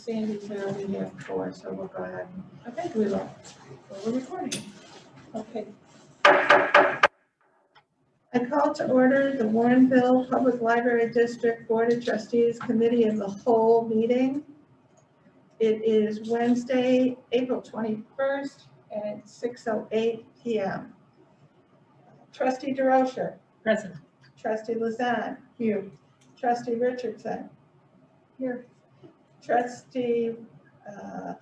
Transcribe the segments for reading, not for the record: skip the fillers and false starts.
Sandy's already here before, so we'll go ahead. Okay, We will. we're recording. Okay. I call to order the Warrenville Public Library District Board of Trustees Committee of the Whole meeting. It is Wednesday, April 21st, and it's 6:08 p.m. Trustee DeRocher. Present. Trustee Lazan. Here. Trustee Richardson. Here. Trustee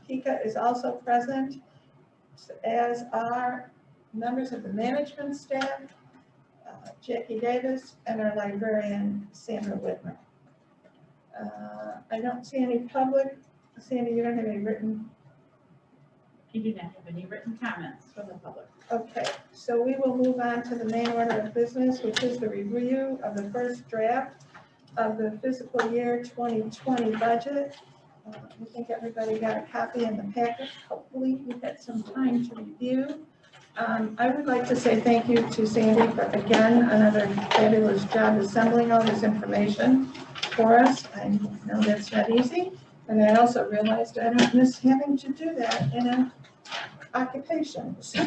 Pika is also present, as are members of the management staff, Jackie Davis, and our librarian, Sandra Whitmer. I don't see any public. Sandy, you don't have any written? I do not have any written comments from the public. Okay, so we will move on to the main order of business, which is the review of the first draft of the fiscal year 2020 budget. I think everybody got a copy in the packet. Hopefully you had some time to review. I would like to say thank you to Sandy for, again, another fabulous job assembling all this information for us. I know that's not easy, and I also realized I don't miss having to do that in an occupation. So,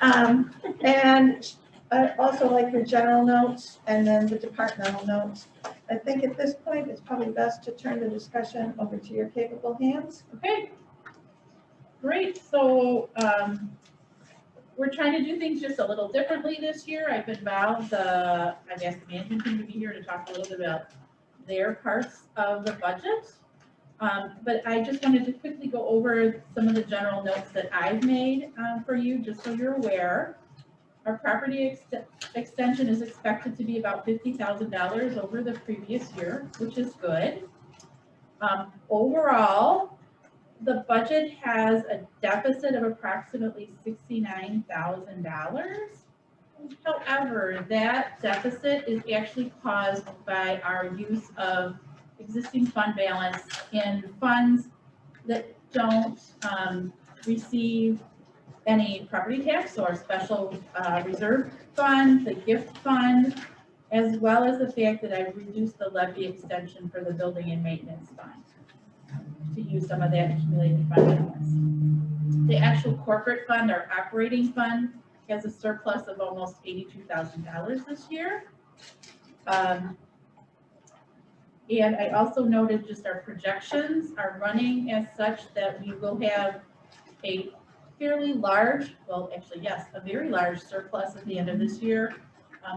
and I also like your general notes and then the departmental notes. I think at this point, it's probably best to turn the discussion over to your capable hands. Okay, great. So we're trying to do things just a little differently this year. I've involved the management team to be here to talk a little bit about their parts of the budget. But I just wanted to quickly go over some of the general notes that I've made for you, just so you're aware. Our property extension is expected to be about $50,000 over the previous year, which is good. Overall, the budget has a deficit of approximately $69,000. However, that deficit is actually caused by our use of existing fund balance in funds that don't receive any property tax or special reserve fund, the gift fund, as well as the fact that I've reduced the levy extension for the building and maintenance fund to use some of that accumulated fund balance. The actual corporate fund, our operating fund, has a surplus of almost $82,000 this year. And I also noted just our projections are running as such that we will have a fairly large, well, actually, yes, a very large surplus at the end of this year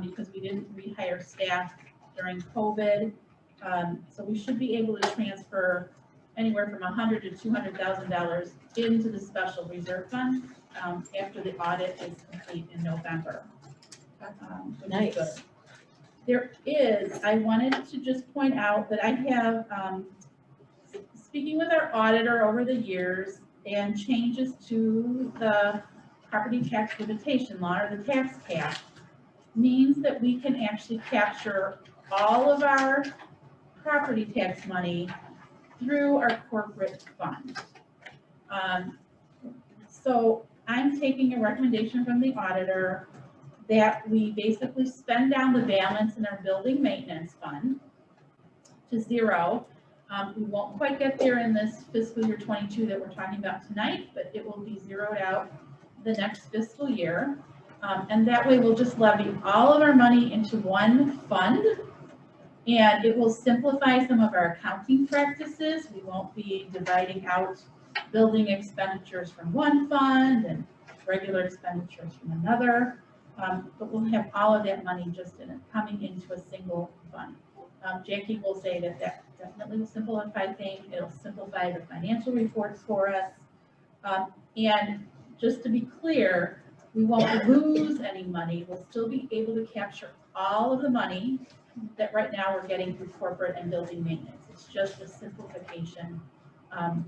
because we didn't rehire staff during COVID. So we should be able to transfer anywhere from $100,000 to $200,000 into the special reserve fund after the audit is complete in November. Nice. There is, I wanted to just point out that I have, speaking with our auditor over the years, and changes to the property tax limitation law, or the tax cap, means that we can actually capture all of our property tax money through our corporate fund. So I'm taking a recommendation from the auditor that we basically spend down the balance in our building maintenance fund to zero. We won't quite get there in this fiscal year 22 that we're talking about tonight, but it will be zeroed out the next fiscal year. And that way we'll just levy all of our money into one fund, and it will simplify some of our accounting practices. We won't be dividing out building expenditures from one fund and regular expenditures from another, but we'll have all of that money just coming into a single fund. Jackie will say that that definitely will simplify things. It'll simplify the financial reports for us. And just to be clear, we won't lose any money. We'll still be able to capture all of the money that right now we're getting through corporate and building maintenance. It's just a simplification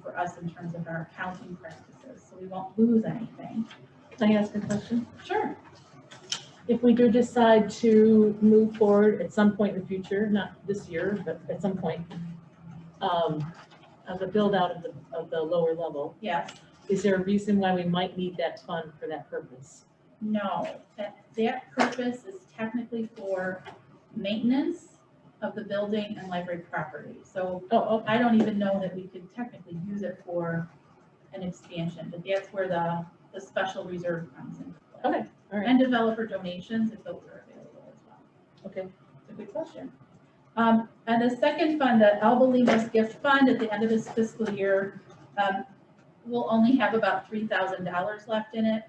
for us in terms of our accounting practices. So we won't lose anything. Can I ask a question? Sure. If we do decide to move forward at some point in the future, not this year, but at some point, of the build out of the lower level, Yes. is there a reason why we might need that fund for that purpose? No, that purpose is technically for maintenance of the building and library property. So Oh, okay. I don't even know that we could technically use it for an expansion, but that's where the special reserve comes in. Okay, all right, And developer donations, if those are available as well. okay. It's a good question. And the second fund, the Alba Limos Gift Fund, at the end of this fiscal year, we'll only have about $3,000 left in it.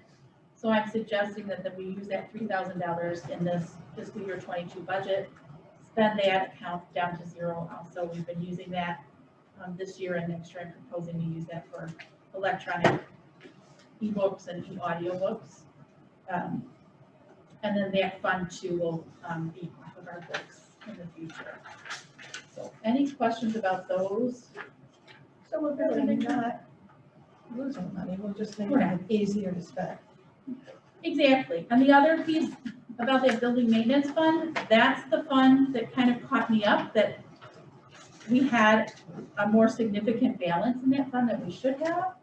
So I'm suggesting that we use that $3,000 in this fiscal year 22 budget, spend that account down to zero. Also, we've been using that this year and next year. I'm proposing to use that for electronic ebooks and e-audiobooks. And then that fund too will be off of our books in the future. So any questions about those? So we're really not losing money, we're just making We're it not. easier to spend. Exactly. And the other piece about that building maintenance fund, that's the fund that kind of caught me up, that we had a more significant balance in that fund that we should have.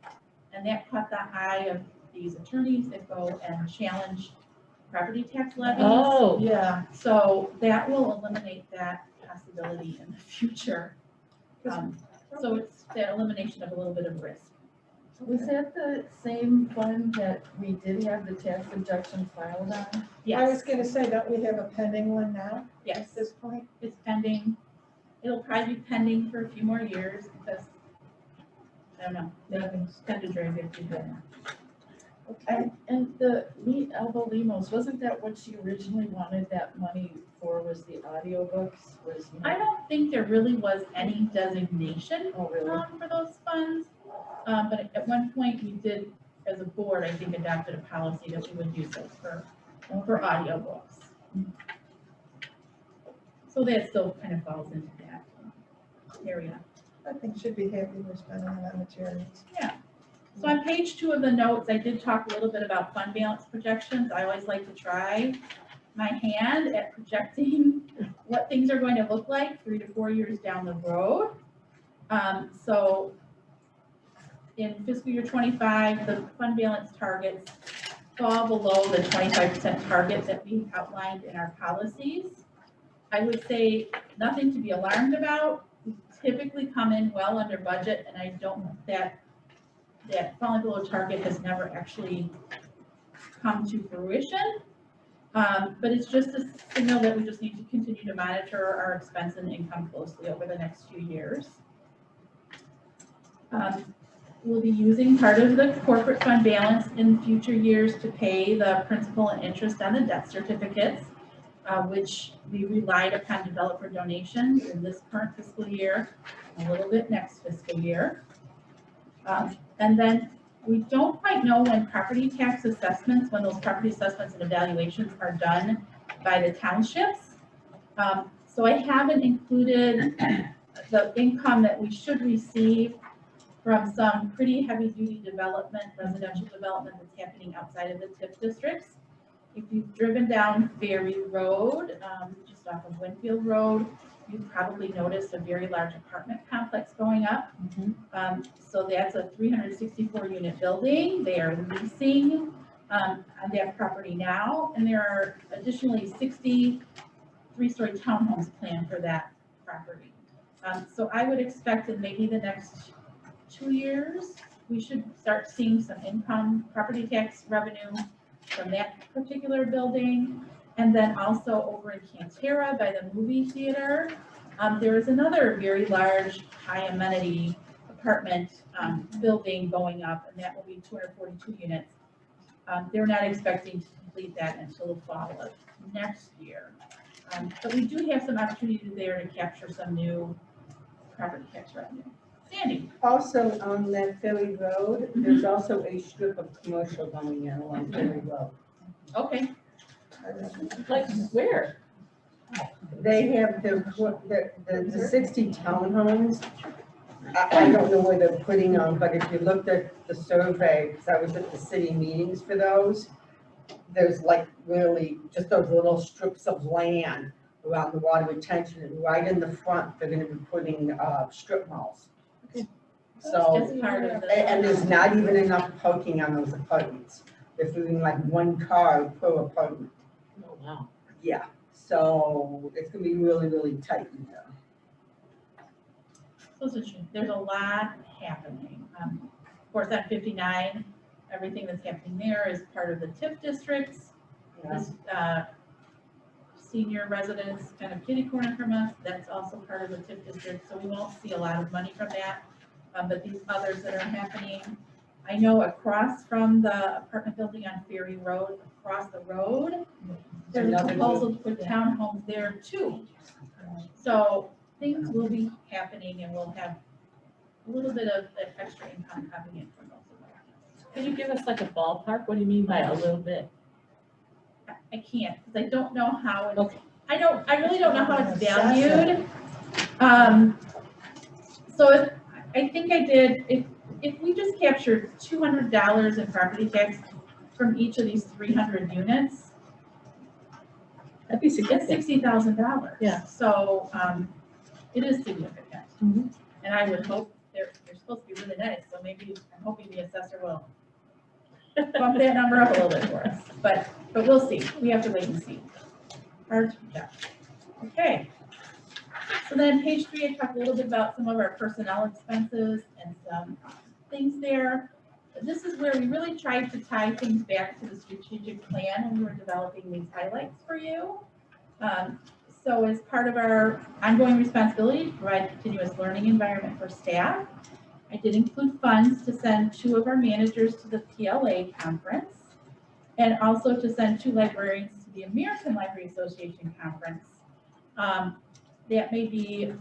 And that caught the eye of these attorneys that go and challenge property tax levies. Oh, Yeah. So that will eliminate that possibility in the future. So it's the elimination of a little bit of risk. Was that the same fund that we did have the tax injection filed on? I was Yes, gonna say, don't we have a pending one now yes, at this point? it's pending. It'll probably be pending for a few more years because, I don't know, things tend to drag their feet in. Okay. And the Alba Limos, wasn't that what she originally wanted that money for, was the audiobooks, was? I don't think there really was any designation Oh, really? for those funds. But at one point we did, as a board, I think adopted a policy that we would use those for audiobooks. So that still kind of falls into that area. I think should be happy we're spending on that materials. So on page 2 of the notes, I did talk a little bit about fund balance projections. I always like to try my hand at projecting what things are going to look like 3 to 4 years down the road. So in fiscal year 25, the fund balance targets fall below the 25% target that we outlined in our policies. I would say nothing to be alarmed about. We typically come in well under budget, and I don't, that falling below target has never actually come to fruition. But it's just a signal that we just need to continue to monitor our expense and income closely over the next few years. We'll be using part of the corporate fund balance in future years to pay the principal and interest on the debt certificates, which we relied upon developer donations in this current fiscal year, a little bit next fiscal year. And then we don't quite know when property tax assessments, when those property assessments and evaluations are done by the townships. So I haven't included the income that we should receive from some pretty heavy duty development, residential development that's happening outside of the TIF districts. If you've driven down Ferry Road, just off of Winfield Road, you've probably noticed a very large apartment complex going up. So that's a 364 unit building. They are leasing on that property now, and there are additionally 60 three-story townhomes planned for that property. So I would expect in maybe the next 2 years, we should start seeing some income, property tax revenue from that particular building. And then also over in Cantera by the movie theater, there is another very large, high amenity apartment building going up, and that will be 242 units. They're not expecting to complete that until the fall of next year. But we do have some opportunity there to capture some new property tax revenue. Sandy? Also on that Ferry Road, there's also a strip of commercial going in along Ferry Road. Okay. like where? They have the 60 townhomes. I don't know where they're putting them, but if you looked at the survey, because I was at the city meetings for those, there's like really just those little strips of land around the water retention, and right in the front, they're gonna be putting strip malls. So, That's part of the. and there's not even enough parking on those apartments. They're doing like one car per apartment. Oh, wow. Yeah, So it's gonna be really, really tight in there. So it's interesting. There's a lot happening. Of course, at 59, everything that's happening there is part of the TIF districts. This senior residence kind of kitty corner from us, that's also part of the TIF district, so we won't see a lot of money from that. But these others that are happening, I know across from the apartment building on Ferry Road, across the road, there's a Another proposal to put townhomes there too. So things will be happening and we'll have a little bit of extra income coming in from those. Could you give us like a ballpark? What do you mean by a little bit? I can't, because I don't know how it's, Okay. I really don't know how it's valued. So I think I did, if we just captured $200 in property tax from each of these 300 units, That'd be it's significant. $60,000. Yeah. So, it is significant. Mhm. And I would hope, they're supposed to be really nice, so maybe, I'm hoping the assessor will bump that number up a little bit for us, but we'll see. We have to wait and see. Hard to project. Okay. So then page 3, I talked a little bit about some of our personnel expenses and some things there. This is where we really tried to tie things back to the strategic plan when we were developing these highlights for you. So as part of our ongoing responsibility to provide a continuous learning environment for staff, I did include funds to send 2 of our managers to the PLA conference and also to send 2 librarians to the American Library Association conference. That may be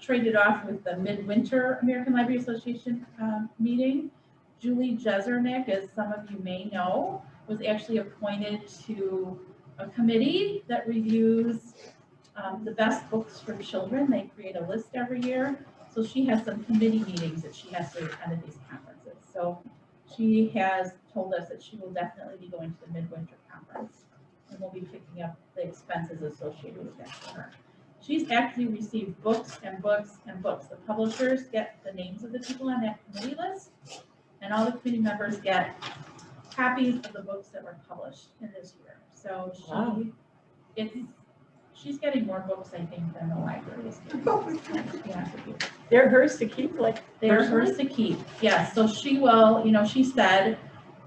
traded off with the midwinter American Library Association meeting. Julie Jesernick, as some of you may know, was actually appointed to a committee that reviews the best books for children. They create a list every year. So she has some committee meetings that she has to attend at these conferences. So she has told us that she will definitely be going to the midwinter conference and we'll be picking up the expenses associated with that for her. She's actually received books and books and books. The publishers get the names of the people on that committee list, and all the committee members get copies of the books that were published in this year. So Wow. she's getting more books, I think, than the library is getting. To be honest with you. They're hers to keep, like. They're hers to keep, yes. So she will, she said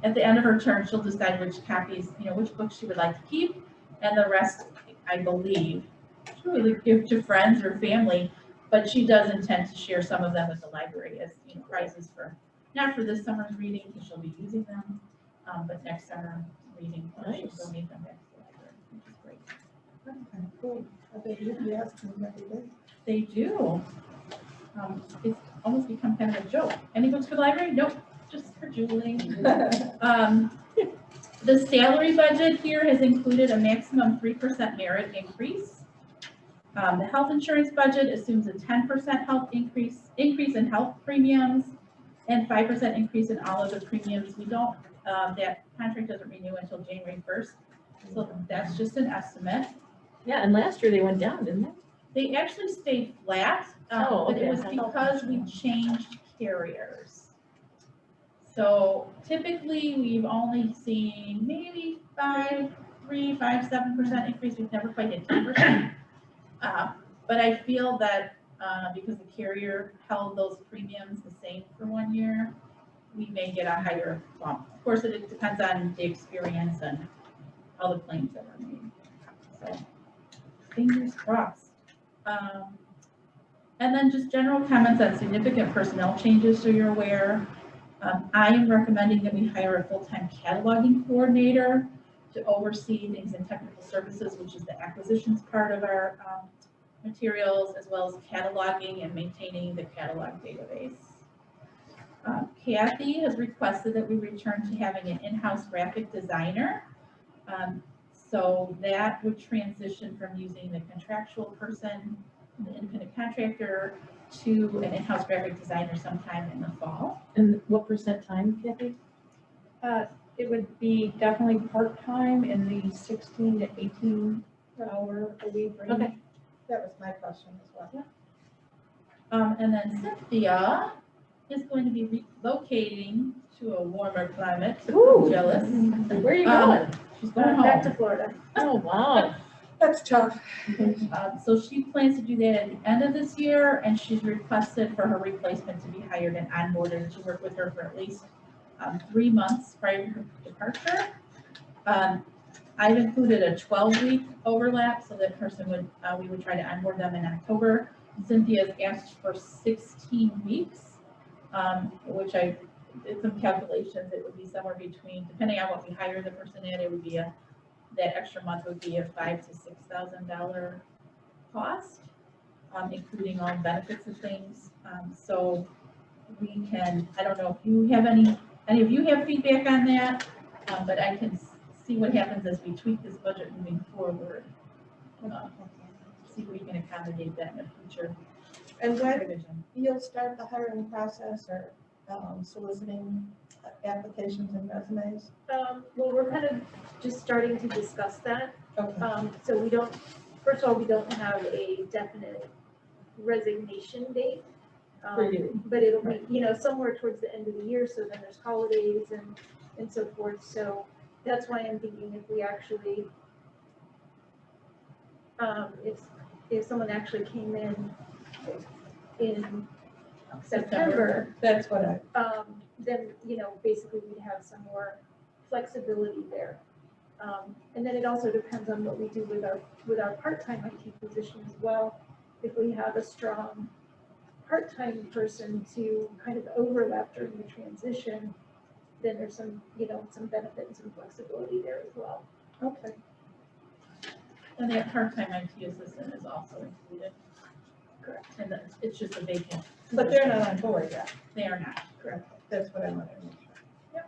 at the end of her term, she'll decide which copies, which books she would like to keep, and the rest, I believe, she'll either give to friends or family, but she does intend to share some of them with the library as, prizes for, not for this summer's reading, because she'll be using them, but next summer reading, she'll Nice. donate them back to the library, which is great. Okay, cool. I bet you ask them every day. They do. It's almost become kind of a joke. Any books for the library? Nope, just for Julie. The salary budget here has included a maximum 3% merit increase. The health insurance budget assumes a 10% health increase in health premiums and 5% increase in all other premiums. We don't, that contract doesn't renew until January 1st. So that's just an estimate. Yeah, and last year they went down, didn't they? They actually stayed flat, Oh, but it okay. was because we changed carriers. So typically, we've only seen maybe 7% increase. We've never quite hit 10%. But I feel that because the carrier held those premiums the same for 1 year, we may get a higher bump. Of course, it depends on the experience and all the claims that are made. So fingers crossed. And then just general comments on significant personnel changes so you're aware. I am recommending that we hire a full-time cataloging coordinator to oversee things in technical services, which is the acquisitions part of our materials, as well as cataloging and maintaining the catalog database. Kathy has requested that we return to having an in-house graphic designer. So that would transition from using the contractual person, the independent contractor, to an in-house graphic designer sometime in the fall. And what % time, Kathy? It would be definitely part-time in the 16 to 18 hour a week range. Okay. That was my question as well. And then Cynthia is going to be relocating to a warmer climate. Ooh. Jealous. Where are you going? She's going Back to home. Florida. Oh, wow. That's tough. So she plans to do that at the end of this year, and she's requested for her replacement to be hired and onboarded to work with her for at least 3 months prior to her departure. I've included a 12-week overlap, so that person would, we would try to onboard them in October. Cynthia's asked for 16 weeks, which I did some calculations. It would be somewhere between, depending on what we hire the person at, it would be that extra month would be a $5,000 to $6,000 cost, including all benefits and things. So we can, I don't know if you have any of you have feedback on that, but I can see what happens as we tweak this budget moving forward. See if we can accommodate that in the future. And when revision. you'll start the hiring process or soliciting applications and resumes? Well, we're kind of just starting to discuss that. Okay. So we don't, first of all, we don't have a definite resignation date. For you. But it'll be, somewhere towards the end of the year, so then there's holidays and so forth. So that's why I'm thinking if we actually, if someone actually came in September, That's what then, basically we'd have some more flexibility there. And then it also depends on what we do with our part-time IT position as well. If we have a strong part-time person to kind of overlap during the transition, then there's some, some benefit and some flexibility there as well. okay. And that part-time IT assistant is also included. Correct. And it's just a vacant. But they're not on board yet. They are not. Correct. That's what I wanted to make sure.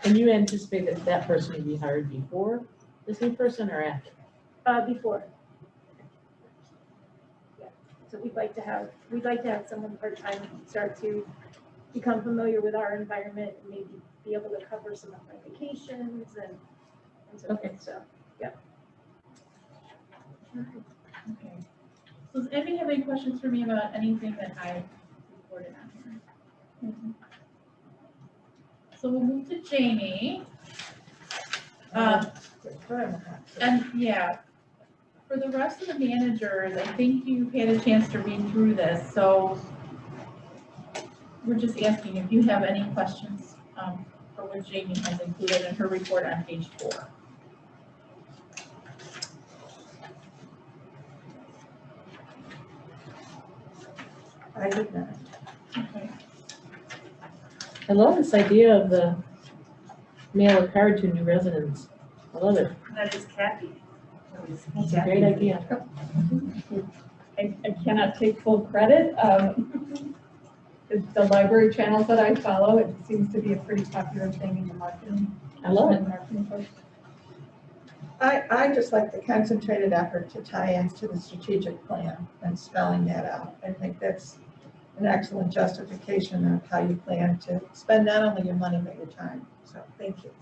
And you anticipate that that person will be hired before this new person or after? Before. Yeah, so we'd like to have someone part-time start to become familiar with our environment and maybe be able to cover some of my vacations and so Okay. forth, so. Okay. So does anybody have any questions for me about anything that I reported on here? So we'll move to Jamie. And yeah, for the rest of the managers, I think you've had a chance to read through this, so we're just asking if you have any questions for what Jamie has included in her report on page 4. I did not. Okay. I love this idea of the mail a card to new residents. I love it. That is Kathy. That's a great idea. I cannot take full credit. The library channels that I follow, it seems to be a pretty popular thing in the marketing. I love it. Marketing folks. I just like the concentrated effort to tie into the strategic plan and spelling that out. I think that's an excellent justification of how you plan to spend not only your money, but your time. So thank you.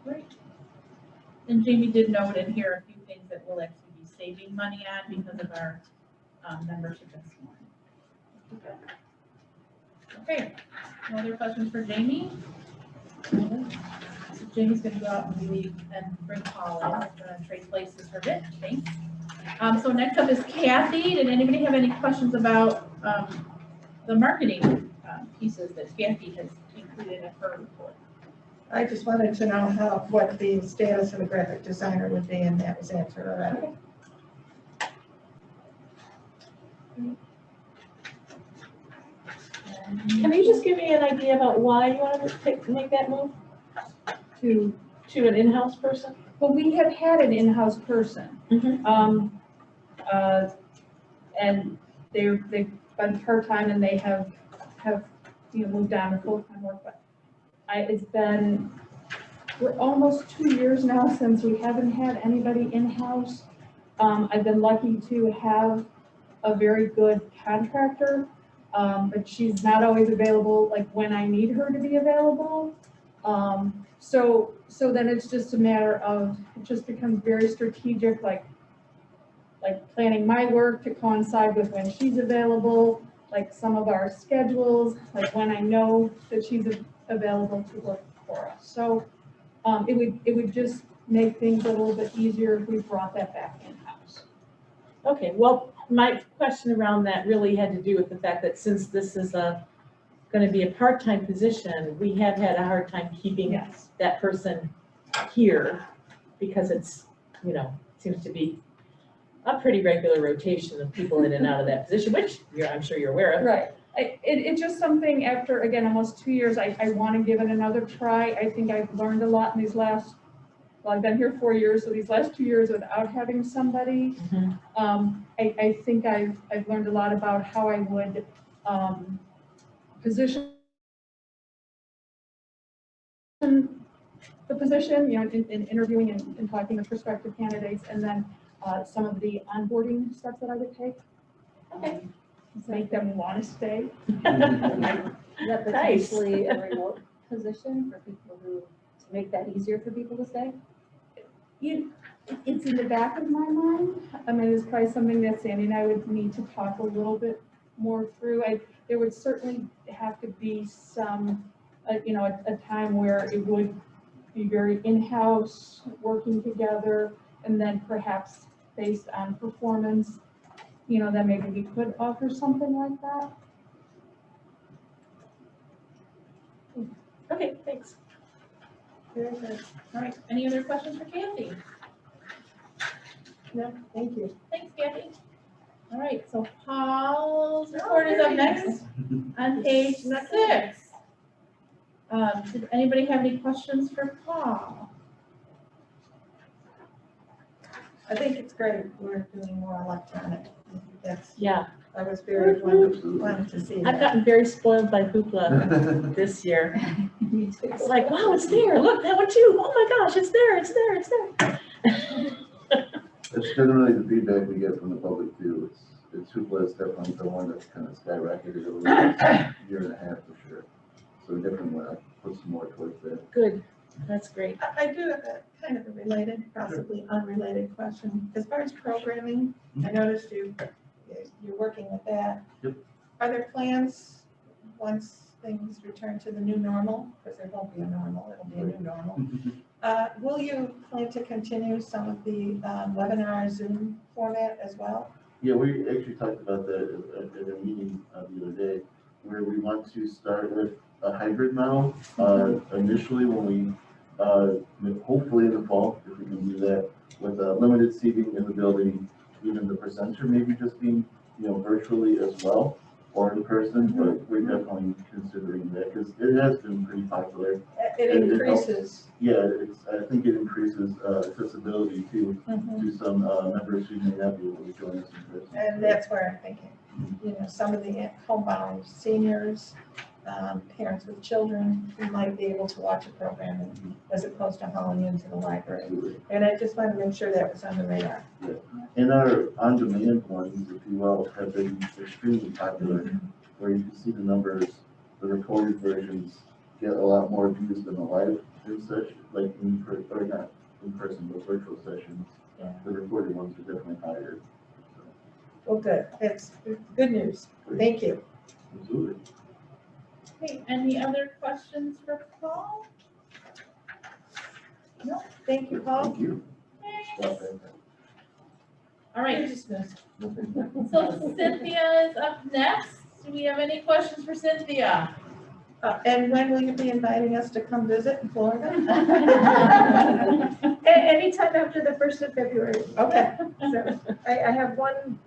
Great. And Jamie did note in here a few things that we'll actually be saving money on because of our membership this morning. Okay, no other questions for Jamie? So Jamie's gonna go out and leave and bring Paul in, trade places for Rich, thanks. So next up is Kathy. Did anybody have any questions about the marketing pieces that Kathy has included in her report? I just wanted to know what the status of the graphic designer would be, and that was answered already. Can you just give me an idea about why you wanted to make that move to an in-house person? Well, we have had an in-house person. And they've been part-time and they have moved on to full-time work, but we're almost 2 years now since we haven't had anybody in-house. I've been lucky to have a very good contractor, but she's not always available, like when I need her to be available. So then it's just a matter of, it just becomes very strategic, like planning my work to coincide with when she's available, like some of our schedules, like when I know that she's available to work for us. So it would just make things a little bit easier if we brought that back in-house. Okay, well, my question around that really had to do with the fact that since this is gonna be a part-time position, we have had a hard time keeping Yes. that person here because it's, seems to be a pretty regular rotation of people in and out of that position, which I'm sure you're aware of. Right. It's just something after, again, almost 2 years, I want to give it another try. I think I've learned a lot in these last, well, I've been here 4 years, so these last 2 years without having somebody. Mhm. I think I've learned a lot about how I would position the position, in interviewing and talking with prospective candidates, and then some of the onboarding steps that I would take. Okay. Make them want to stay. Is that Nice. potentially a remote position for people to make that easier for people to stay? It's in the back of my mind. I mean, it's probably something that Sandy and I would need to talk a little bit more through. There would certainly have to be some, a time where it would be very in-house, working together, and then perhaps based on performance, that maybe we could offer something like that. Okay, thanks. Very good. All right, any other questions for Kathy? No, thank you. Thanks, Kathy. All right, so Paul's report is up next on page 6. Did anybody have any questions for Paul? I think it's great we're doing more electronic. Yeah, I was very wanted to see I've that. gotten very spoiled by Hoopla this year. Me too. It's like, wow, it's there. Look, that one too. Oh my gosh, it's there, it's there, it's there. It's generally the feedback we get from the public too. It's Hoopla is definitely the one that's kind of skyrocketed over the last year and a half for sure. So we definitely want to put some more towards that. Good, that's great. I do have a kind of a related, possibly unrelated question. As far as programming, I noticed you're working with that. Yep. Are there plans, once things return to the new normal, because there won't be a normal, it'll be a new normal. Will you plan to continue some of the webinar Zoom format as well? Yeah, we actually talked about that at a meeting the other day, where we want to start with a hybrid model initially when we, hopefully in the fall, if we can do that, with limited seating in the building, even the presenter maybe just being, virtually as well, or in person, but we're definitely considering that, because it has been pretty popular. It increases. Yeah, I think it increases accessibility to some members who may not be able to join us in person. And that's where I'm thinking, some of the homebound seniors, parents with children who might be able to watch a program as opposed to hauling into the library. Absolutely. And I just wanted to make sure that was on the radar. And our on-demand ones, if you will, have been extremely popular, where you can see the numbers, the recorded versions get a lot more views than the live in session, like or not in person, but virtual sessions. Yeah. The recorded ones are definitely higher. Well, good. It's good news. Thank you. Absolutely. Okay, any other questions for Paul? No, thank you, Paul. Thank you. Thanks. All right, so Cynthia is up next. Do we have any questions for Cynthia? And when will you be inviting us to come visit in Florida? Anytime after the 1st of February. Okay. So I have one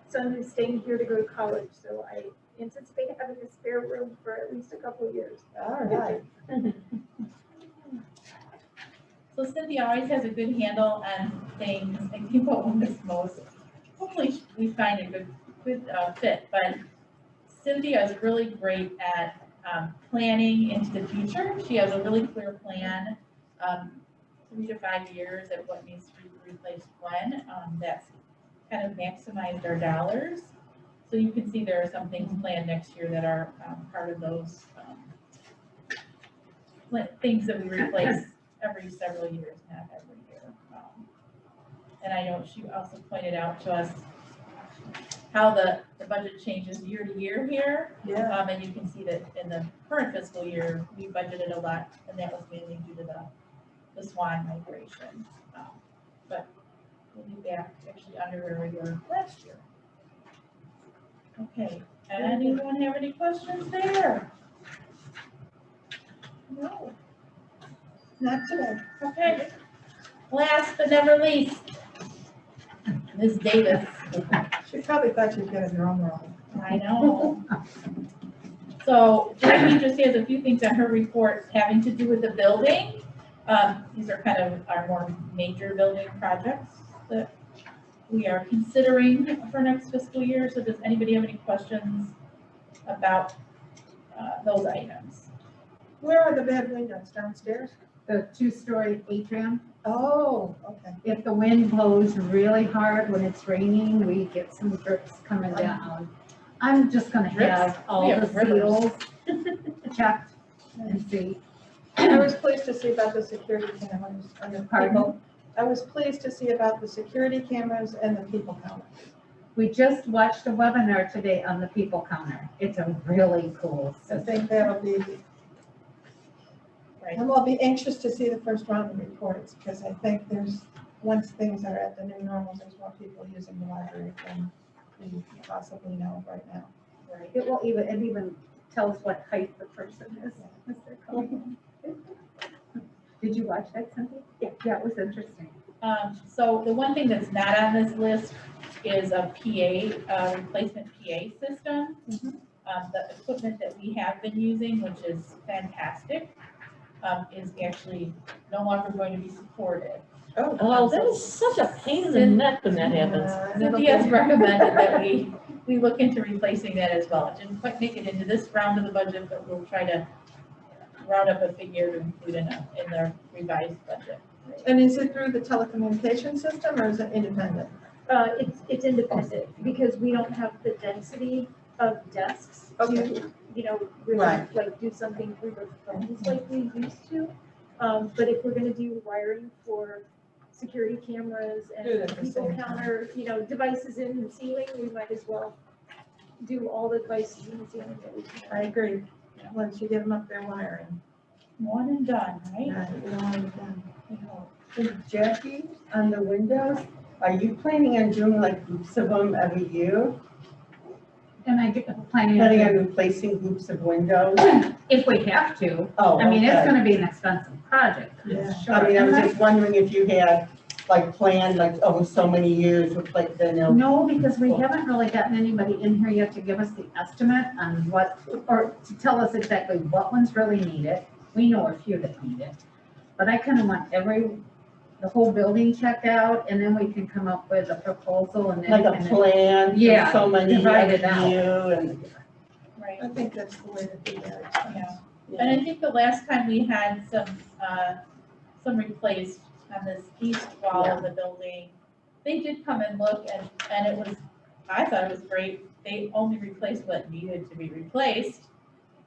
son who's staying here to go to college, so I anticipate having a spare room for at least a couple of years. All right. So Cynthia always has a good handle on things and people will miss most. Hopefully we find a good fit, but Cynthia is really great at planning into the future. She has a really clear plan, 3 to 5 years at what needs to be replaced when. That's kind of maximized our dollars. So you can see there are some things planned next year that are part of those things that we replace every several years, not every year. And I know she also pointed out to us how the budget changes year to year here. Yeah. And you can see that in the current fiscal year, we budgeted a lot, and that was mainly due to the the swan migration. But we'll be back actually under where we were last year. Okay, anyone have any questions there? No. Not today. Okay. Last but never least, Ms. Davis. She probably thought you'd get a drum roll. I know. So Jamie just has a few things on her report having to do with the building. These are kind of our more major building projects that we are considering for next fiscal year. So does anybody have any questions about those items? Where are the bad windows? Downstairs? The two-story atrium. Oh, okay. If the wind blows really hard when it's raining, we get some drips coming down. I'm just gonna have all We the have rivers. seals checked and see. I was pleased to see about the security cameras. Pardon? I was pleased to see about the security cameras and the people counters. We just watched a webinar today on the people counter. It's a really cool I system. think that'll be, Right. and I'll be anxious to see the first round of reports, because I think once things are at the new normal, there's more people using the library than we possibly know right now. Right. It even tells what height the person is as they're coming in. Did you watch that, Cynthia? Yeah, it was interesting. So the one thing that's not on this list is a PA, replacement PA system. The equipment that we have been using, which is fantastic, is actually no longer going to be supported. Oh, that is such a pain in the neck when that happens. Cynthia's recommended that we look into replacing that as well. It didn't quite make it into this round of the budget, but we'll try to round up a figure to include in the revised budget. And is it through the telecommunication system, or is it independent? It's independent, because we don't have the density of desks to, really Right. like do something through the phones like we used to. But if we're gonna do wiring for security cameras Do it and at the people same time. counter, devices in the ceiling, we might as well do all the devices in the ceiling that we can. I agree. Once you get them up there wiring. One and done, right? Yeah, we don't want it done. And Jackie, on the windows, are you planning on doing like groups of them every year? And I get planning Planning on on, replacing groups of windows? if we have to. Oh, I mean, it's okay. gonna be an expensive project, Yeah. sure. I mean, I was And just wondering if you had like planned like over so many years with like the, No, because we haven't really gotten anybody in here yet to give us the estimate on what, or to tell us exactly what ones really need it. We know a few that need it. But I kind of want the whole building checked out, and then we can come up with a proposal and then. like a kind of- plan, Yeah, for so many divide it every out. year and. Right. I think that's the way to do that. Yeah. And I think the last time we had some replaced on this east wall of the building, they did come and look and it was, I thought it was great. They only replaced what needed to be replaced.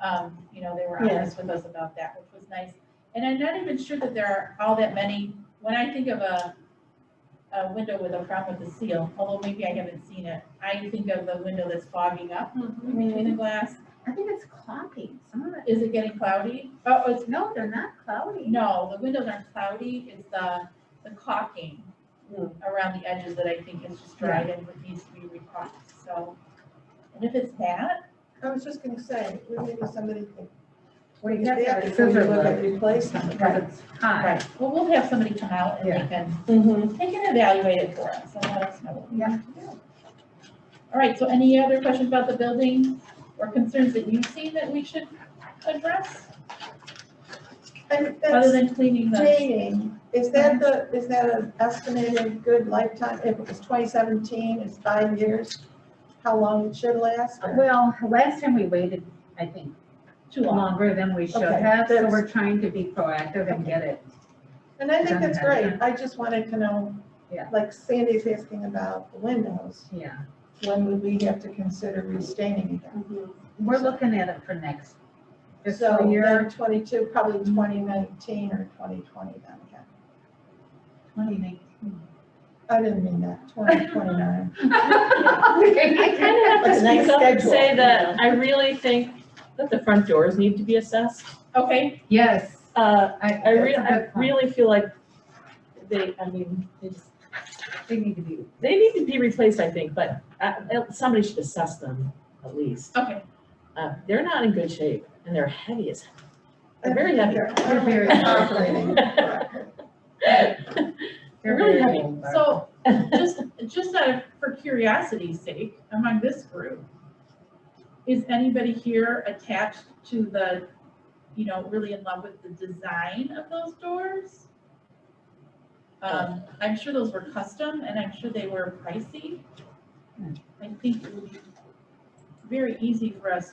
They were honest with us about that, which was nice. And I'm not even sure that there are all that many, when I think of a window with a problem with the seal, although maybe I haven't seen it, I think of the window that's fogging up between the glass. I think it's cloudy, some of it. Is it getting cloudy? Oh, it's No, they're not cloudy. No, the windows aren't cloudy, it's the caulking around the edges that I think is just dried and needs to be recaulked, so. And if it's that, I was just gonna say, maybe somebody could. We get have to that have a before you scissor look at lift replacement. because it's high. right, well, we'll have somebody come out and Yeah. they can evaluate it for us and let us know what we Yeah. need to do. All right, so any other questions about the building or concerns that you've seen that we should address, And other that's than cleaning the? dating, is that an estimated good lifetime? If it was 2017, it's 5 years, how long it should last? or- Well, last time we waited, I think, Too long. longer than we should Okay, have, so that's- we're trying to be proactive and get it. And I think that's Done great. that. I just wanted to know, Yeah. like Sandy's asking about the windows, Yeah, when would we have to consider restaining again? we're looking at it for next So fiscal year, then 22, probably 2019 or 2020 then again. 2019. I didn't mean that, 2029. I kind of have to Like a nice speak up and schedule, say you that know. I really think that the front doors need to be assessed. Okay, Yes, I really feel like they They need to be. need to be replaced, I think, but somebody should assess them at least. Okay, They're not in good shape and they're heavy as, they're very heavy. They're very operating correctly. They're really heavy. so just for curiosity's sake, among this group, is anybody here attached to the, really in love with the design of those doors? I'm sure those were custom and I'm sure they were pricey. I think it would be very easy for us.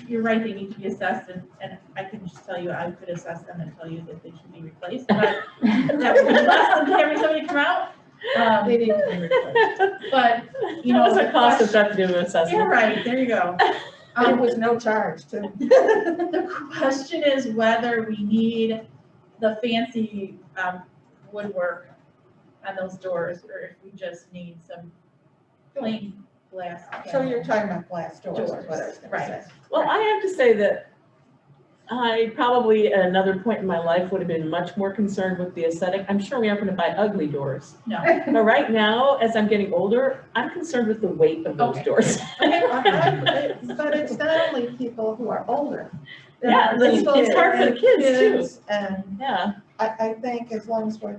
You're right, they need to be assessed and I can just tell you, I could assess them and tell you that they should be replaced, but that would be less than having somebody come out. They need to be replaced. But, That was a cost effective assessment. you're right, there you go. There was no charge to. The question is whether we need the fancy woodwork on those doors, or if we just need some plain glass. So you're talking about glass doors, is what I was gonna Right. say. Well, I have to say that I probably at another point in my life would have been much more concerned with the aesthetic. I'm sure we aren't going to buy ugly doors. No. But right now, as I'm getting older, I'm concerned with the weight of those Okay. doors. But it's not only people who are older. There Yeah, are people it's hard for the and kids too. And Yeah. I think as long as we're,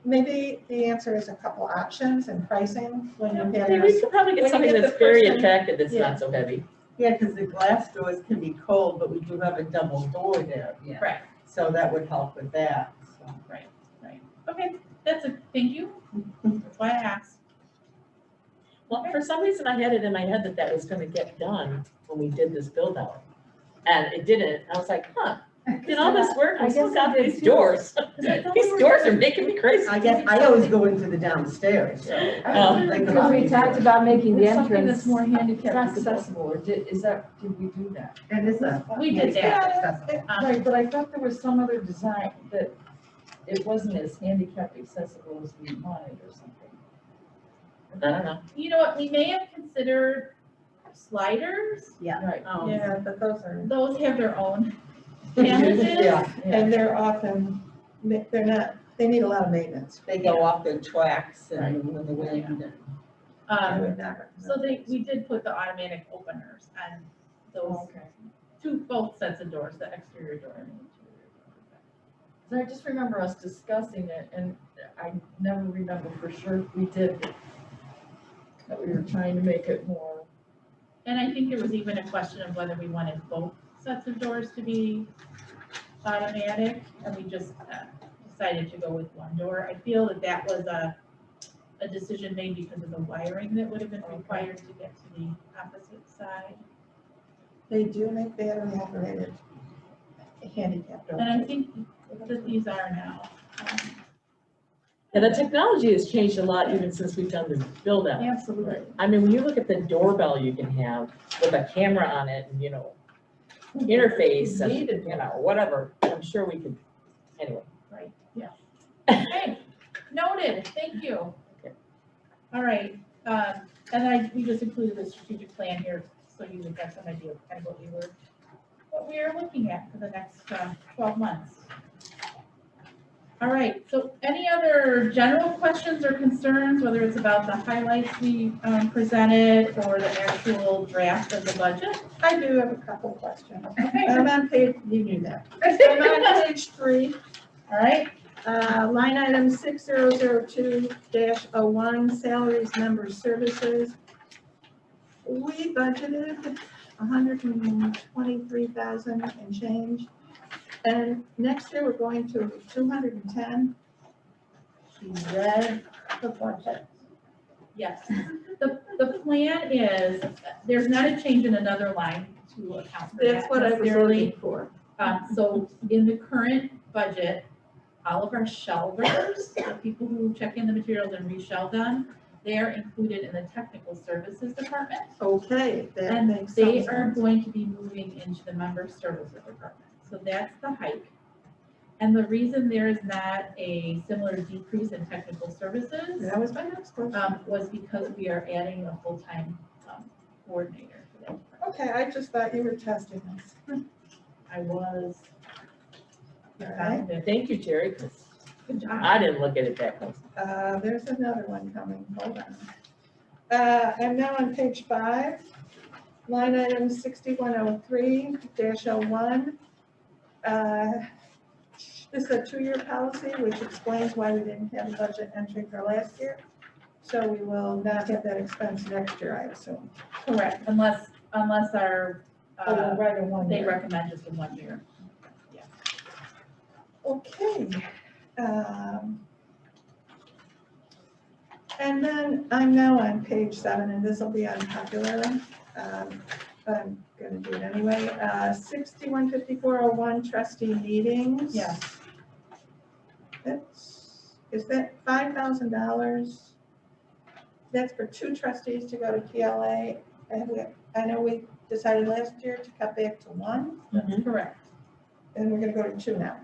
maybe the answer is a couple options and pricing when you have Maybe we your. could probably when get you something get that's the very person- attractive that's Yeah. not so heavy. Yeah, because the glass doors can be cold, but we do have a double door there. Yeah. Right, So that would help with that, so. right. Okay, thank you. That's why I asked. Well, for some reason, I had it in my head that that was gonna get done when we did this build out. And it didn't. I was like, did all this work? I still got these doors. These doors are making me crazy. I guess I always go into the downstairs, so. Think Because about we it. talked about making the Something that's entrance more handicap accessible. accessible, or did we do that? That is a. We did that. accessible. Right, but I thought there was some other design that it wasn't as handicap accessible as we wanted or something. I don't know. You know what, we may have considered sliders. Right. Yeah, but those are, Those have their own challenges. Yeah, and they're often, they're not, they need a lot of maintenance. they go off the tracks and when the wind. I would never. So we did put the automatic openers on those Okay. both sets of doors, the exterior door and the interior door. So I just remember us discussing it, and I never remember for sure if we did, that we were trying to make it more. And I think there was even a question of whether we wanted both sets of doors to be automatic, and we just decided to go with one door. I feel that was a decision made because of the wiring that would have been required to get to the opposite side. They do make battery operated handicap doors. And I think that these are now. And the technology has changed a lot even since we've done the build out. Absolutely. I mean, when you look at the doorbell you can have with a camera on it and, interface and, whatever, I'm sure we could, anyway. Right, yeah. Okay, noted, thank you. Okay. All right, and we just included the strategic plan here, so you would have some idea of kind of what we are looking at for the next 12 months. All right, so any other general questions or concerns, whether it's about the highlights we presented or the actual draft of the budget? I do have a couple questions. Okay, I'm on page, you knew that. I'm on page 3. all right, Line item 6002-01, salaries, members, services. We budgeted 123,000 and change. And next year, we're going to 210. She read the budget. yes. The plan is, there's not a change in another line to account for that That's what I was necessarily. looking for. So in the current budget, all of our shelvers, the people who check in the materials and reshelve them, they are included in the technical services department. Okay, that And makes some they are sense. going to be moving into the member services department. So that's the hike. And the reason there is not a similar decrease in technical services That was my next question. was because we are adding a full-time coordinator for that department. Okay, I just thought you were testing us. I was. You All found it. Thank you, Jerry, because Good job. I didn't look at it that close. There's another one coming, hold on. I'm now on page 5, line item 6103-01. This is a 2-year policy, which explains why we didn't have a budget entry for last year. So we will not have that expense next year, I assume. Correct, unless our, Right in one they year. recommend just in 1 year. Okay. And then I'm now on page 7, and this will be unpopular, but I'm gonna do it anyway. 615401 trustee meetings. Yes. Is that $5,000? That's for 2 trustees to go to PLA, and I know we decided last year to cut back to 1, That's correct. and we're gonna go to 2 now.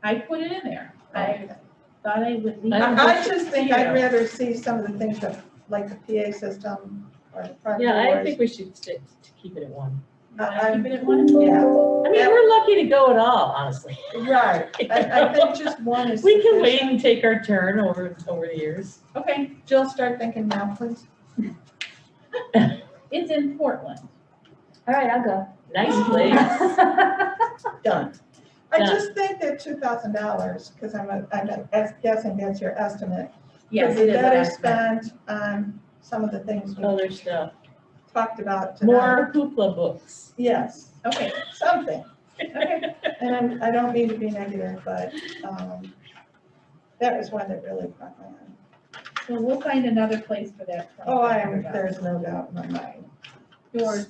I put it in there. I Okay. thought I would leave. I just think I'd 0. rather see some of the things that, like the PA system or the front Yeah, I doors. think we should stick to keep it at 1. You wanna keep it at 1? Yeah, I mean, we're lucky to go at all, honestly. right. I think just 1 is We can wait sufficient. and take our turn over the years. Okay, Jill, start thinking now, please. it's in Portland. All right, I'll go. Nice place. Done. I Done. just think that $2,000, because I'm guessing that's your estimate. Yes, could it be is. an better estimate. spent on some of the things we Other stuff. talked about tonight. More hoopla books. Yes, Okay, something. okay. And I don't mean to be negative, but that was one that really caught my eye. So we'll find another place for that. Oh, there's no doubt in my mind. Doors.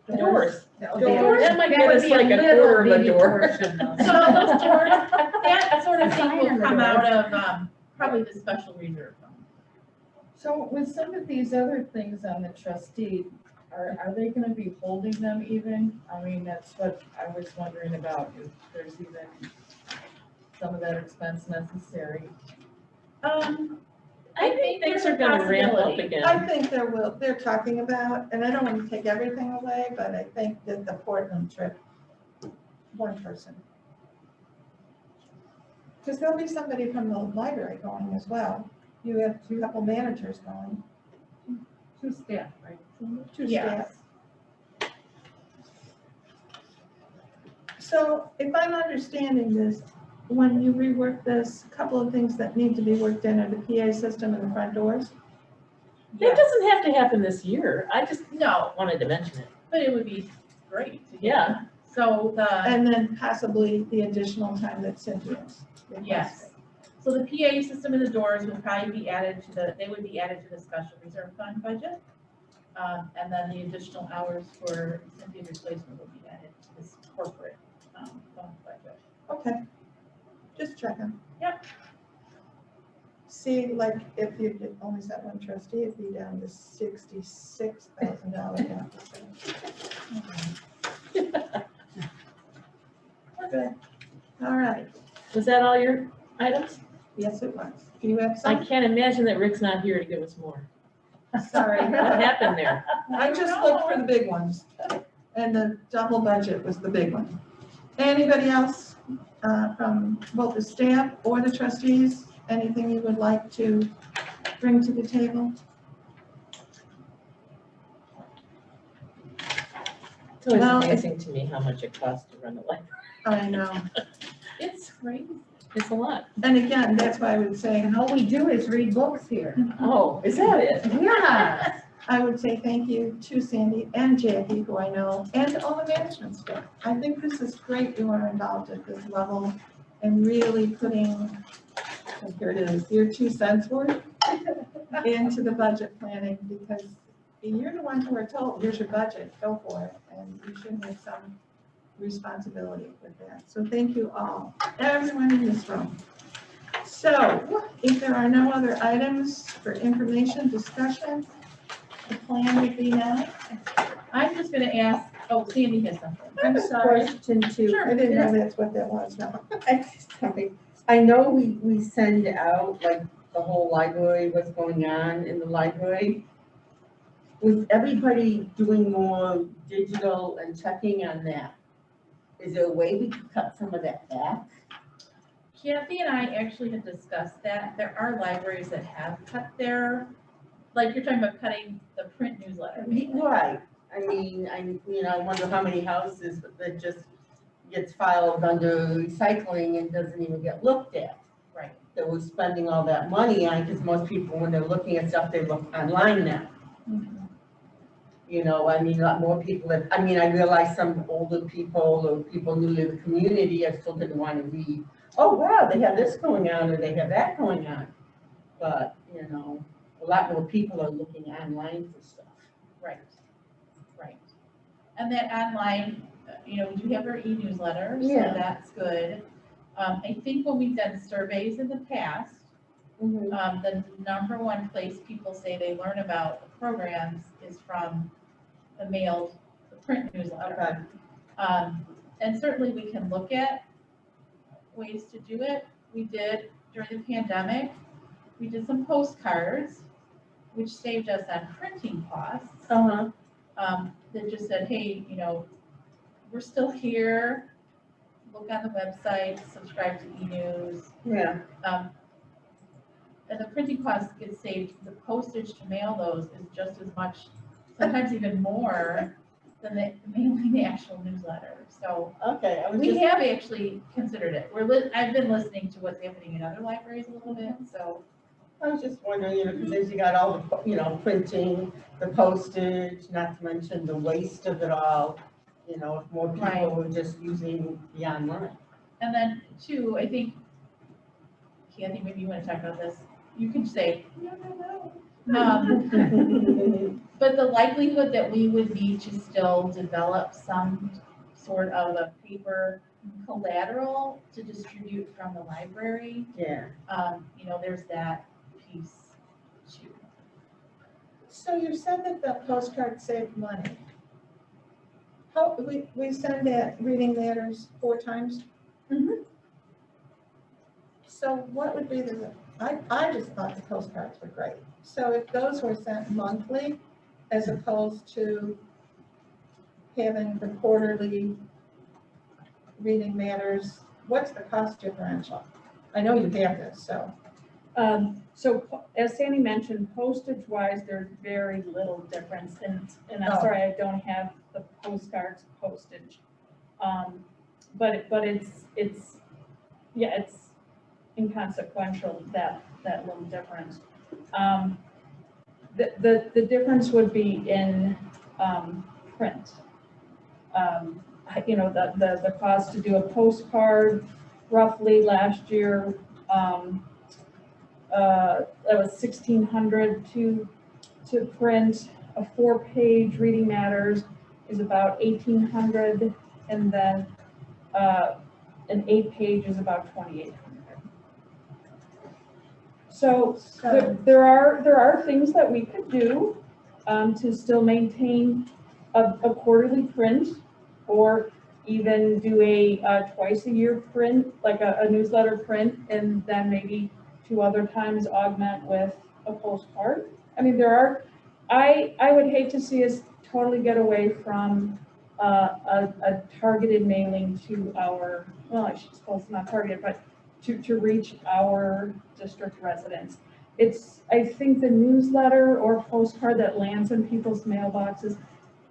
Doors. Doors. That might That get would us be like a little quarter of a bitty door. portion, though. So those doors, that sort of thing Sign will on the come door. out of, probably the special reserve fund. So with some of these other things on the trustee, are they gonna be holding them even? I mean, that's what I was wondering about, if there's even some of that expense necessary. I think things are gonna ramp up possibility. I again. think they're talking about, and I don't want to take everything away, but I think that the Portland trip, 1 person. Because there'll be somebody from the library going as well. You have a couple managers going, 2 staff, right? 2 Yes. staff. So if I'm understanding this, when you rework this, a couple of things that need to be worked in are the PA system and the front doors. That doesn't have to happen this year. I just No, wanted to mention it. but it would be great. to get Yeah. that. So the, And then possibly the additional time that Cynthia's requesting. yes. So the PA system and the doors would probably be added to they would be added to the special reserve fund budget. And then the additional hours for Cynthia's replacement will be added to this corporate, fund budget. Okay, just checking. Yep. See, like, if you did only set 1 trustee, it'd be down to $66,000 deficit. We're good. All right, Was that all your items? yes, it was. Do you have I some? can't imagine that Rick's not here to give us more. Sorry, What happened there? I just looked for the big ones, and the double budget was the big one. Anybody else from both the staff or the trustees, anything you would like to bring to the table? It's always Well, amazing to me how much it costs to run a library. I know, It's crazy. It's a lot. and again, that's why I would say, And all we do is read books here. Oh, is that it? Yeah. I would say thank you to Sandy and Jackie, who I know, and all the management staff. I think this is great you are involved at this level and really putting, here it is, your 2 cents worth into the budget planning, because you're the ones who are told, here's your budget, go for it, and you should have some responsibility with that. So thank you all, everyone in this room. So if there are no other items for information, discussion, the plan would be now. I'm just gonna ask, oh, Sandy has something. I'm sorry. Question too. Sure. I didn't know that's what that was, no. Sorry. I know we send out like the whole library, what's going on in the library. With everybody doing more digital and checking on that, Is there a way we could cut some of that back? Kathy and I actually had discussed that. There are libraries that have cut their, like you're talking about cutting the print newsletter. Right, I mean, I wonder how many houses that just gets filed under recycling and doesn't even get looked at. Right. That we're spending all that money on, because most people, when they're looking at stuff, they look online now. You know, I mean, a lot more people that, I mean, I realize some older people or people new to the community are still gonna wanna read, oh, wow, they have this going on, or they have that going on. But, you know, a lot more people are looking online for stuff. Right, right. And that online, you know, we do have our e-newsletter, so Yeah. that's good. I think when we've done surveys in the past, the number one place people say they learn about the programs is from the mailed, the print newsletter. Okay. And certainly we can look at ways to do it. We did during the pandemic, we did some postcards, which saved us on printing costs. That just said, hey, you know, we're still here. Look on the website, subscribe to e-news. Yeah. And the printing costs get saved. The postage to mail those is just as much, sometimes even more than the mailing the actual newsletter. So Okay, I was we just, have actually considered it. I've been listening to what's happening in other libraries a little bit, so. I was just wondering, you know, because as you got all the, you know, printing, the postage, not to mention the waste of it all, you know, if more Right. people were just using the online. And then two, I think, Kathy, maybe you want to talk about this. You can say, no. But the likelihood that we would need to still develop some sort of a paper collateral to distribute from the library, Yeah. you know, there's that piece too. So you said that the postcard saved money. How, we send that reading matters 4 times? So what would be I just thought the postcards were great. So if those were sent monthly, as opposed to having the quarterly reading matters, what's the cost differential? I know you have this, so. So as Sandy mentioned, postage wise, there's very little difference, and I'm Oh. sorry, I don't have the postcards postage. But it's inconsequential, that little difference. The difference would be in, print. You know, the cost to do a postcard roughly last year, that was $1,600 to print. A 4-page reading matters is about $1,800, and then an 8-page is about $2,800. So there are things that we could do to still maintain a quarterly print, or even do a twice-a-year print, like a newsletter print, and then maybe 2 other times augment with a postcard. I mean, I would hate to see us totally get away from a targeted mailing to our, well, I should suppose not targeted, but to reach our district residents. I think the newsletter or postcard that lands in people's mailboxes,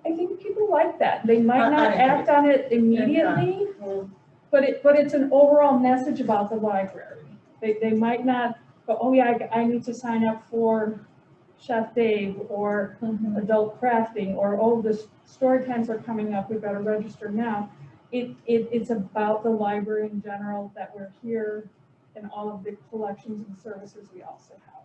I think people like that. They might not act on it immediately, but it's an overall message about the library. They might not go, oh yeah, I need to sign up for Chef Dave or adult crafting, or oh, the story times are coming up, we've got to register now. It's about the library in general, that we're here, and all of the collections and services we also have.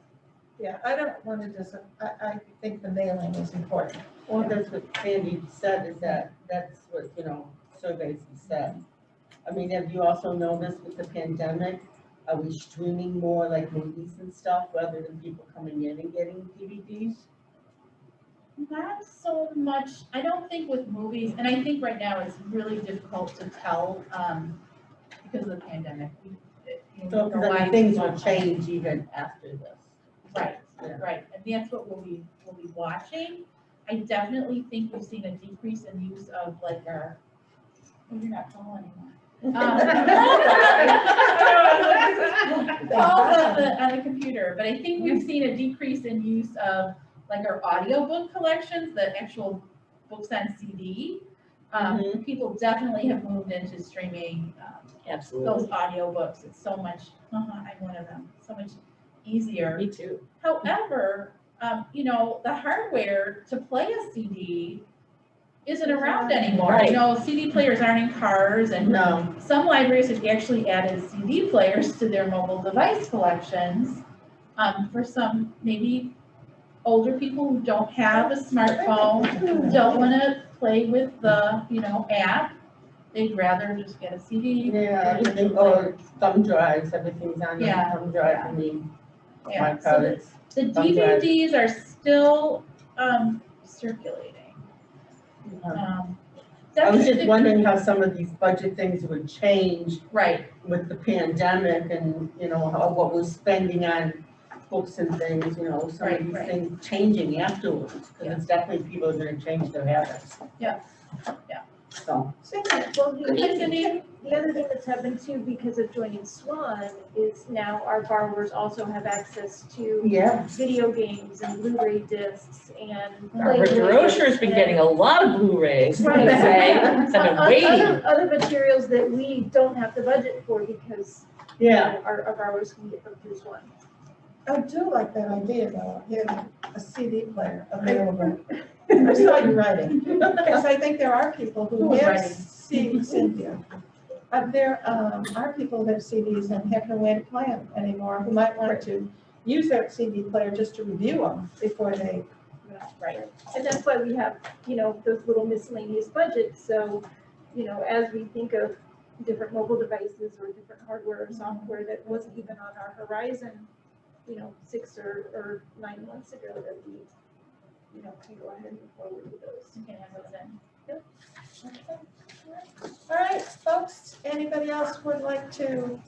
Yeah, I don't want to I think the mailing is important. Well, that's what Sandy said, is that's what, you know, surveys have said. I mean, have you also noticed with the pandemic, are we streaming more like movies and stuff rather than people coming in and getting DVDs? Not so much, I don't think with movies, and I think right now it's really difficult to tell, because of the pandemic. So, because I mean, things will change even after this. Right, Yeah. right, and that's what we'll be watching. I definitely think we've seen a decrease in use of like our Well, you're not tall anymore. Thank All God. on the computer, but I think we've seen a decrease in use of like our audiobook collections, the actual books on CD. People definitely have moved into streaming Absolutely. those audiobooks. It's so much, I'm one of them, so much easier. Me too. However, the hardware to play a CD isn't around anymore. Right. CD players aren't in cars, and No, some libraries have actually added CD players to their mobile device collections. For some, maybe older people who don't have a smartphone, who don't want to play with the, app, they'd rather just get a CD. yeah, everything, or thumb drives, everything's on the Yeah, thumb drive, I mean, my Yeah, so products. the thumb drive. DVDs are still circulating. I was just That's- wondering how some of these budget things would change Right, with the pandemic and, how, what we're spending on books and things, some of Right, these right. things changing afterwards. Because it's definitely people are gonna change their habits. Yeah, yeah. So, Well, Good evening, Cindy. the other thing that's happened too, because of joining Swan, is now our borrowers also have access to yeah, video games and Blu-ray discs and. Our Playboys grocer's been and- getting a lot of Blu-rays, I Right. say. I've been waiting. Other materials that we don't have to budget for because yeah. our borrowers can get them through Swan. I do like that idea though, having a CD player available. I saw you writing, because I think there are people Who who was have writing? CDs, Cynthia. There are people who have CDs and have no way to play them anymore, who might want to use their CD player just to review them before they. Right. And that's why we have, those little miscellaneous budgets, so, as we think of different mobile devices or different hardware or software that wasn't even on our horizon, 6 or 9 months ago, that we, can go ahead and move forward with those. You can have those in. All right, folks, anybody else would like to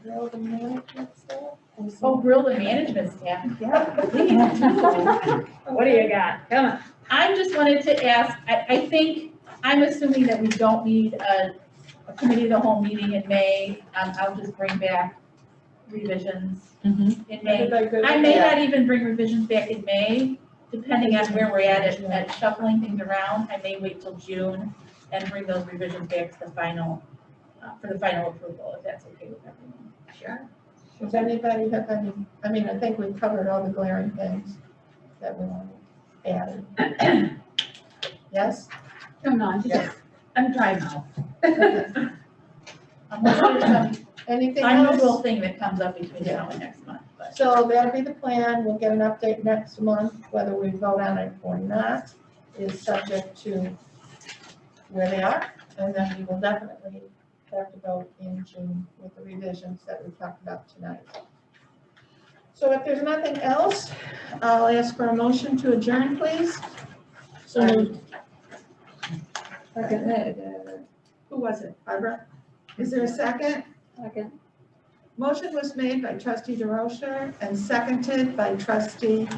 grill the management staff? Oh, grill the management staff. Yeah. Please do. What do you got? Come on. I just wanted to ask, I think, I'm assuming that we don't need a committee of the whole meeting in May. I'll just bring back revisions in May. Everybody good? I may Yeah. not even bring revisions back in May, depending on where we're at shuffling things around. I may wait till June and bring those revisions back to the final, for the final approval, if that's okay with everyone. Sure. Does anybody have any, I think we've covered all the glaring things that we want to add. Yes? No, I'm dry mouth. Unless there's some Anything unusual else? thing that comes up between now and next month, but. So that'll be the plan. We'll get an update next month. Whether we vote on it or not is subject to where they are. And then we will definitely have to vote in June with the revisions that we talked about tonight. So if there's nothing else, I'll ask for a motion to adjourn, please. So moved. Who was it? Barbara? Is there a second? Second. Motion was made by trustee DeRocher and seconded by trustee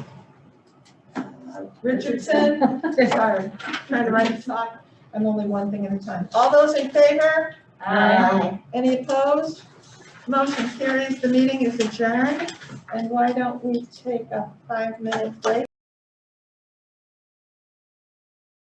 Richardson. Sorry, trying to write a talk. I'm only one thing at a time. All those in favor? Aye. Any opposed? Motion carries. The meeting is adjourned. And why don't we take a 5-minute break?